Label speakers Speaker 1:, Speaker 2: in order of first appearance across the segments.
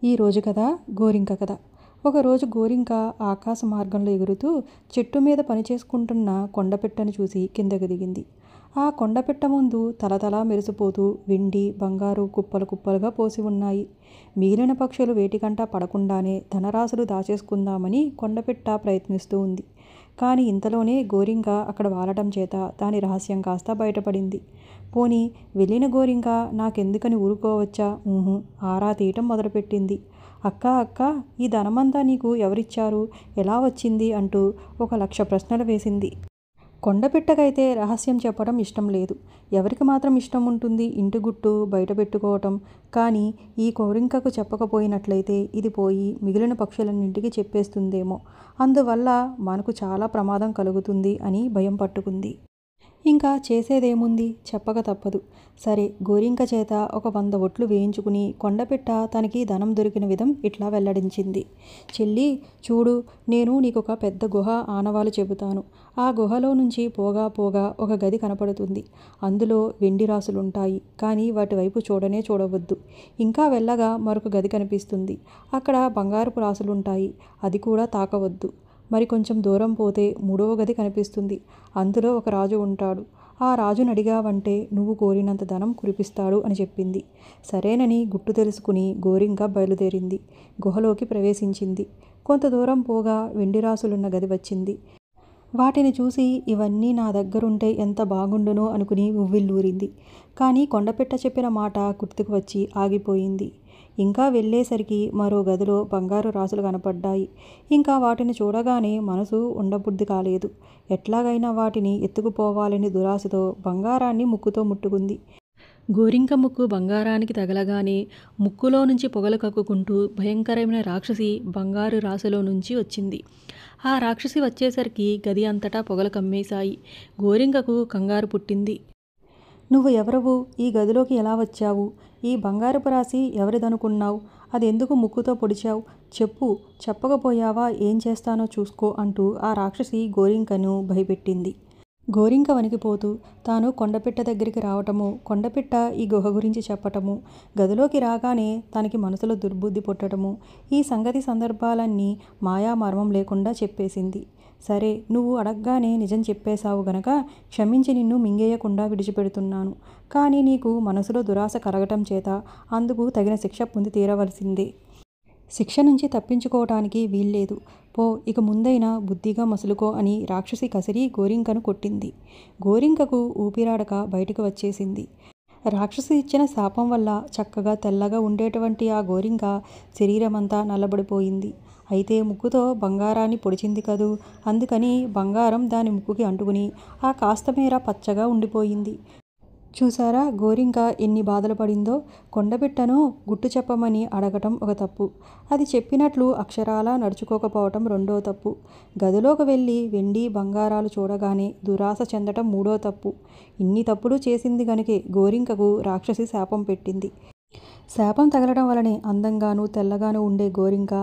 Speaker 1: ఈ రోజు కథ గోరింక కథ. ఒకరోజు గోరింక ఆకాశ మార్గంలో ఎగురుతూ చెట్టు మీద పనిచేసుకుంటున్న కొండపిట్టను చూసి కిందకు దిగింది. ఆ కొండపిట్ట ముందు తలతలా మెరిసిపోతూ వెండి బంగారు కుప్పలు కుప్పలుగా పోసి ఉన్నాయి. మిగిలిన పక్షులు వేటికంటా పడకుండానే ధనరాశులు దాచేసుకుందామని కొండపిట్ట ప్రయత్నిస్తూ ఉంది. కానీ ఇంతలోనే గోరింక అక్కడ వాలటం చేత దాని రహస్యం కాస్త బయటపడింది. పోనీ వెళ్ళిన గోరింక నాకెందుకని ఊరుకోవచ్చా? ఆరా తీయటం మొదలుపెట్టింది. అక్కా అక్కా, ఈ ధనమంతా నీకు ఎవరిచ్చారు? ఎలా వచ్చింది? అంటూ 1,00,000 ప్రశ్నలు వేసింది. కొండపిట్టకైతే రహస్యం చెప్పడం ఇష్టం లేదు. ఎవరికి మాత్రం ఇష్టం ఉంటుంది ఇంటి గుట్టు బయట పెట్టుకోవటం? కానీ ఈ గోరింకకు చెప్పకపోయినట్లయితే ఇది పోయి మిగిలిన పక్షులన్నింటికి చెప్పేస్తుందేమో, అందువల్ల మనకు చాలా ప్రమాదం కలుగుతుంది అని భయం పట్టుకుంది. ఇంకా చేసేదేముంది, చెప్పక తప్పదు. సరే, గోరింక చేత 100 ఒట్లు వేయించుకుని కొండపిట్ట తనకి ధనం దొరికిన విధం ఇట్లా వెల్లడించింది. చెల్లి చూడు, నేను నీకొక పెద్ద గుహ ఆనవాలు చెబుతాను. ఆ గుహలో నుంచి పోగా పోగా ఒక గది కనపడుతుంది. అందులో వెండి రాసులుంటాయి. కానీ వాటి వైపు చూడనే చూడవద్దు. ఇంకా వెళ్ళగా మరొక గది కనిపిస్తుంది. అక్కడ బంగారపు రాసులుంటాయి. అది కూడా తాకవద్దు. మరి కొంచెం దూరం పోతే 3వ గది కనిపిస్తుంది. అందులో ఒక రాజు ఉంటాడు. ఆ రాజుని అడిగావంటే నువ్వు కోరినంత ధనం కురిపిస్తాడు అని చెప్పింది. సరేనని గుట్టు తెలుసుకుని గోరింక బయలుదేరింది. గుహలోకి ప్రవేశించింది. కొంత దూరం పోగా వెండి రాసులున్న గది వచ్చింది. వాటిని చూసి ఇవన్నీ నా దగ్గరుంటే ఎంత బాగుండునో అనుకుని ఉవ్విళ్ళూరింది. కానీ కొండపిట్ట చెప్పిన మాట గుర్తుకు వచ్చి ఆగిపోయింది. ఇంకా వెళ్ళేసరికి మరో గదిలో బంగారు రాసులు కనపడ్డాయి. ఇంకా వాటిని చూడగానే మనసు ఉండబుద్ధి కాలేదు. ఎట్లాగైనా వాటిని ఎత్తుకుపోవాలని దురాశతో బంగారాన్ని ముక్కుతో ముట్టుకుంది. గోరింక ముక్కు బంగారానికి తగలగానే ముక్కులో నుంచి పొగలు కక్కుకుంటూ భయంకరమైన రాక్షసి బంగారు రాశిలో నుంచి వచ్చింది. ఆ రాక్షసి వచ్చేసరికి గది అంతటా పొగలు కమ్మేశాయి. గోరింకకు కంగారు పుట్టింది. నువ్వు ఎవరవు? ఈ గదిలోకి ఎలా వచ్చావు? ఈ బంగారపు రాశి ఎవరిదనుకున్నావు? అదెందుకు ముక్కుతో పొడిచావు? చెప్పు, చెప్పకపోయావా ఏం చేస్తానో చూసుకో అంటూ ఆ రాక్షసి గోరింకను భయపెట్టింది. గోరింక వణికిపోతూ తాను కొండపిట్ట దగ్గరికి రావటము, కొండపిట్ట ఈ గుహ గురించి చెప్పటము, గదిలోకి రాగానే తనకి మనసులో దుర్బుద్ధి పుట్టడము, ఈ సందర్భాలన్నీ మాయా మర్మం లేకుండా చెప్పేసింది. సరే, నువ్వు అడగగానే నిజం చెప్పేశావు గనక క్షమించి నిన్ను మింగేయకుండా విడిచిపెడుతున్నాను. కానీ నీకు మనసులో దురాశ కలగటం చేత అందుకు తగిన శిక్ష పొంది తీరవలసిందే. శిక్ష నుంచి తప్పించుకోవటానికి వీల్లేదు. పో, ఇక ముందైనా బుద్ధిగా మసులుకో అని రాక్షసి కసిరి గోరింకను కొట్టింది. గోరింకకు ఊపిరాడక బయటకు వచ్చేసింది. రాక్షసి ఇచ్చిన శాపం వల్ల చక్కగా తెల్లగా ఉండేటువంటి ఆ గోరింక శరీరమంతా నల్లబడిపోయింది. అయితే ముక్కుతో బంగారాన్ని పొడిచింది కదూ, అందుకని బంగారం దాని ముక్కుకి అంటుకుని ఆ కాస్త మేర పచ్చగా ఉండిపోయింది. చూసారా గోరింక ఎన్ని బాధలు పడిందో? కొండపిట్టను గుట్టు చెప్పమని అడగటం ఒక తప్పు, అది చెప్పినట్లు అక్షరాలా నడుచుకోకపోవటం రెండో తప్పు, గదిలోకి వెళ్ళి వెండి బంగారాలు చూడగానే దురాశ చెందటం మూడో తప్పు. ఇన్ని తప్పులు చేసింది గనుకే గోరింకకు రాక్షసి శాపం పెట్టింది. శాపం తగలడం వలనే అందంగానూ తెల్లగానూ ఉండే గోరింక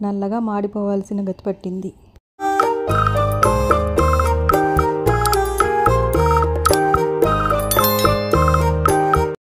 Speaker 1: నల్లగా మాడిపోవాల్సిన గతి పట్టింది.